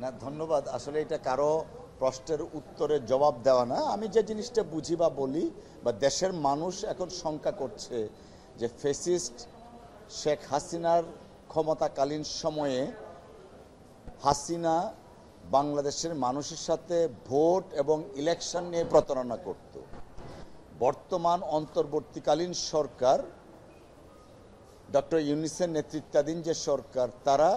না, ধন্যবাদ। আসলে এটা কারো প্রশ্নের উত্তরে জবাব দেওয়া না। আমি যে জিনিসটা বুঝি বা বলি বা দেশের মানুষ এখন শঙ্কা করছে যে ফ্যাসিস্ট শেখ হাসিনার ক্ষমতাকালীন সময়ে হাসিনা বাংলাদেশের মানুষের সাথে ভোট এবং ইলেকশন নিয়ে প্রতারণা করত। বর্তমান অন্তর্বর্তীকালীন সরকার ডক্টর ইউনূসের নেতৃত্বাধীন যে সরকার, তারা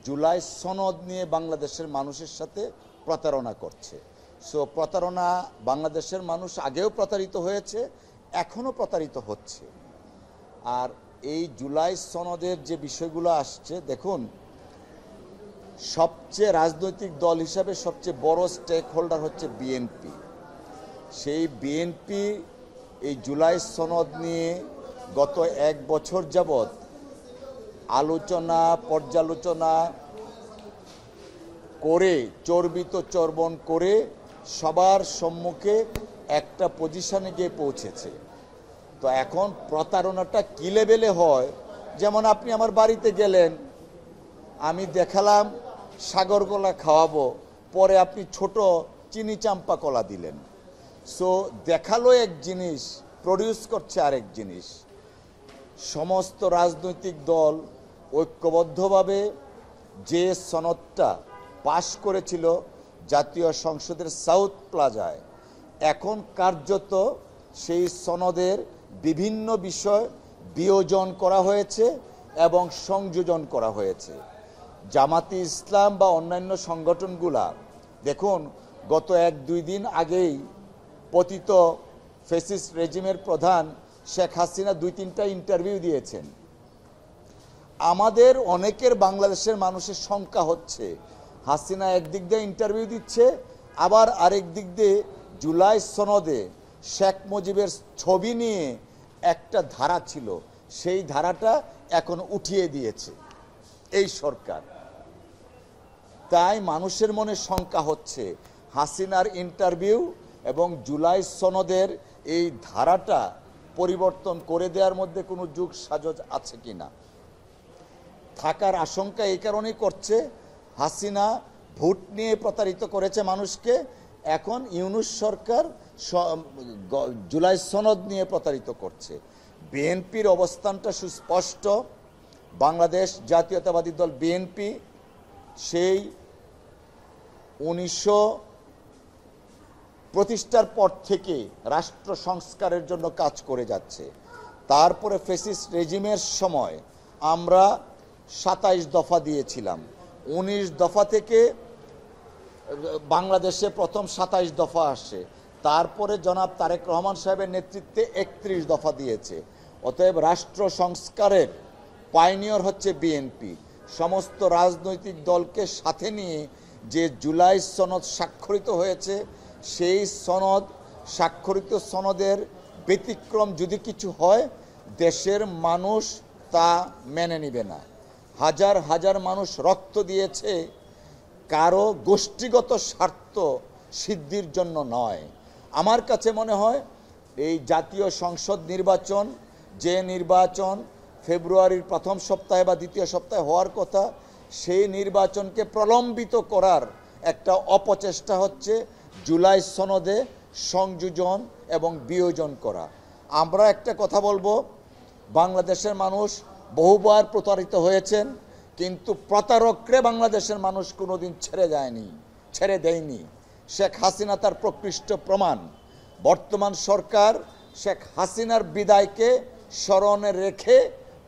জুলাই সনদ নিয়ে বাংলাদেশের মানুষের সাথে প্রতারণা করছে। সো প্রতারণা, বাংলাদেশের মানুষ আগেও প্রতারিত হয়েছে, এখনও প্রতারিত হচ্ছে। আর এই জুলাই সনদের যে বিষয়গুলো আসছে, দেখুন, সবচেয়ে রাজনৈতিক দল হিসাবে সবচেয়ে বড় স্টেক হোল্ডার হচ্ছে বিএনপি। সেই বিএনপি এই জুলাই সনদ নিয়ে গত 1 বছর যাবৎ আলোচনা পর্যালোচনা করে, চর্বিত চর্বণ করে সবার সম্মুখে একটা পজিশনে গিয়ে পৌঁছেছে। তো এখন প্রতারণাটা কি লেভেলে হয়, যেমন আপনি আমার বাড়িতে গেলেন, আমি দেখালাম সাগর কলা খাওয়াবো, পরে আপনি ছোট চিনি চাম্পা কলা দিলেন। সো দেখালো এক জিনিস, প্রডিউস করছে আরেক জিনিস। সমস্ত রাজনৈতিক দল ঐক্যবদ্ধভাবে যে সনদটা পাশ করেছিল জাতীয় সংসদের সাউথ প্লাজায়, এখন কার্যত সেই সনদের বিভিন্ন বিষয় বিয়োজন করা হয়েছে এবং সংযোজন করা হয়েছে। জামাতে ইসলাম বা অন্যান্য সংগঠনগুলা, দেখুন, গত 1-2 দিন আগেই পতিত ফ্যাসিস্ট রেজিমের প্রধান শেখ হাসিনা 2-3টা ইন্টারভিউ দিয়েছেন। আমাদের অনেকের, বাংলাদেশের মানুষের শঙ্কা হচ্ছে, হাসিনা একদিক দিয়ে ইন্টারভিউ দিচ্ছে, আবার আরেক দিক দিয়ে জুলাই সনদে শেখ মুজিবের ছবি নিয়ে একটা ধারা ছিল, সেই ধারাটা এখন উঠিয়ে দিয়েছে এই সরকার। তাই মানুষের মনে শঙ্কা হচ্ছে হাসিনার ইন্টারভিউ এবং জুলাই সনদের এই ধারাটা পরিবর্তন করে দেওয়ার মধ্যে কোনো যুগ সাজস আছে কিনা। থাকার আশঙ্কা এই কারণেই করছে, হাসিনা ভোট নিয়ে প্রতারিত করেছে মানুষকে, এখন ইউনূস সরকার জুলাই সনদ নিয়ে প্রতারিত করছে। বিএনপির অবস্থানটা সুস্পষ্ট। বাংলাদেশ জাতীয়তাবাদী দল বিএনপি সেই 1900 প্রতিষ্ঠার পর থেকে রাষ্ট্র সংস্কারের জন্য কাজ করে যাচ্ছে। তারপরে ফ্যাসিস্ট রেজিমের সময় আমরা 27 দফা দিয়েছিলাম। 19 দফা থেকে বাংলাদেশে প্রথম 27 দফা আসে, তারপরে জনাব তারেক রহমান সাহেবের নেতৃত্বে 31 দফা দিয়েছে। অতএব রাষ্ট্র সংস্কারের পাইনিয়র হচ্ছে বিএনপি। সমস্ত রাজনৈতিক দলকে সাথে নিয়ে যে জুলাই সনদ স্বাক্ষরিত হয়েছে, সেই সনদ, স্বাক্ষরিত সনদের ব্যতিক্রম যদি কিছু হয়, দেশের মানুষ তা মেনে নেবে না। হাজার হাজার মানুষ রক্ত দিয়েছে কারো গোষ্ঠীগত স্বার্থ সিদ্ধির জন্য নয়। আমার কাছে মনে হয় এই জাতীয় সংসদ নির্বাচন, যে নির্বাচন ফেব্রুয়ারির প্রথম সপ্তাহে বা দ্বিতীয় সপ্তাহে হওয়ার কথা, সেই নির্বাচনকে প্রলম্বিত করার একটা অপচেষ্টা হচ্ছে জুলাই সনদে সংযোজন এবং বিয়োজন করা। আমরা একটা কথা বলবো, বাংলাদেশের মানুষ বহুবার প্রতারিত হয়েছেন, কিন্তু প্রতারকরে বাংলাদেশের মানুষ কোনোদিন ছেড়ে দেয়নি। শেখ হাসিনা তার প্রকৃষ্ট প্রমাণ। বর্তমান সরকার শেখ হাসিনার বিদায়কে স্মরণে রেখে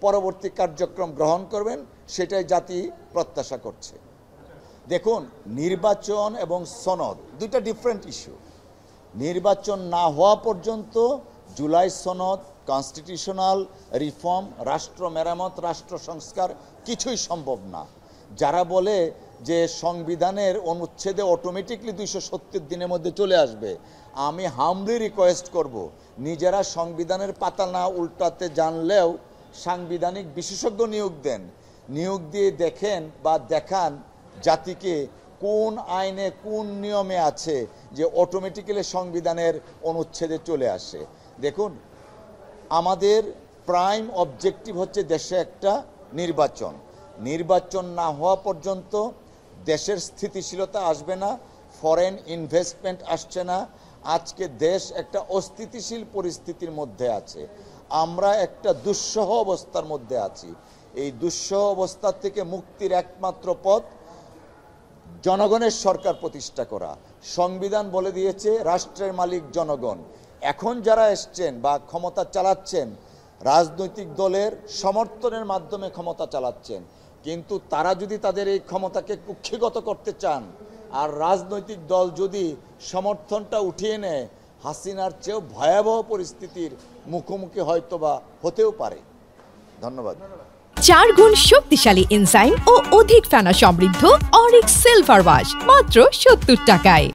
পরবর্তী কার্যক্রম গ্রহণ করবেন, সেটাই জাতি প্রত্যাশা করছে। দেখুন, নির্বাচন এবং সনদ দুইটা ডিফারেন্ট ইস্যু। নির্বাচন না হওয়া পর্যন্ত জুলাই সনদ, কনস্টিটিউশনাল রিফর্ম, রাষ্ট্র মেরামত, রাষ্ট্র সংস্কার কিছুই সম্ভব না। যারা বলে যে সংবিধানের অনুচ্ছেদে অটোমেটিকলি 270 দিনের মধ্যে চলে আসবে, আমি হামলি রিকোয়েস্ট করব, নিজেরা সংবিধানের পাতা না উল্টাতে জানলেও সাংবিধানিক বিশেষজ্ঞ নিয়োগ দেন, নিয়োগ দিয়ে দেখেন বা দেখান জাতিকে কোন আইনে কোন নিয়মে আছে যে অটোমেটিক্যালি সংবিধানের অনুচ্ছেদে চলে আসে। দেখুন, আমাদের প্রাইম অবজেক্টিভ হচ্ছে দেশে একটা নির্বাচন। নির্বাচন না হওয়া পর্যন্ত দেশের স্থিতিশীলতা আসবে না, ফরেন ইনভেস্টমেন্ট আসছে না। আজকে দেশ একটা অস্থিতিশীল পরিস্থিতির মধ্যে আছে, আমরা একটা দুঃসহ অবস্থার মধ্যে আছি। এই দুঃসহ অবস্থা থেকে মুক্তির একমাত্র পথ জনগণের সরকার প্রতিষ্ঠা করা। সংবিধান বলে দিয়েছে রাষ্ট্রের মালিক জনগণ। এখন যারা এসছেন বা ক্ষমতা চালাচ্ছেন রাজনৈতিক দলের সমর্থনের মাধ্যমে ক্ষমতা চালাচ্ছেন, কিন্তু তারা যদি তাদের এই ক্ষমতাকে কুক্ষিগত করতে চান আর রাজনৈতিক দল যদি সমর্থনটা উঠিয়ে নেয়, হাসিনার চেয়েও ভয়াবহ পরিস্থিতির মুখোমুখি হয়তোবা হতেও পারে। ধন্যবাদ। 4 গুণ শক্তিশালী এনজাইম ও অধিক ফেনা সমৃদ্ধ অরিক সিলভার ওয়াশ মাত্র 70 টাকায়।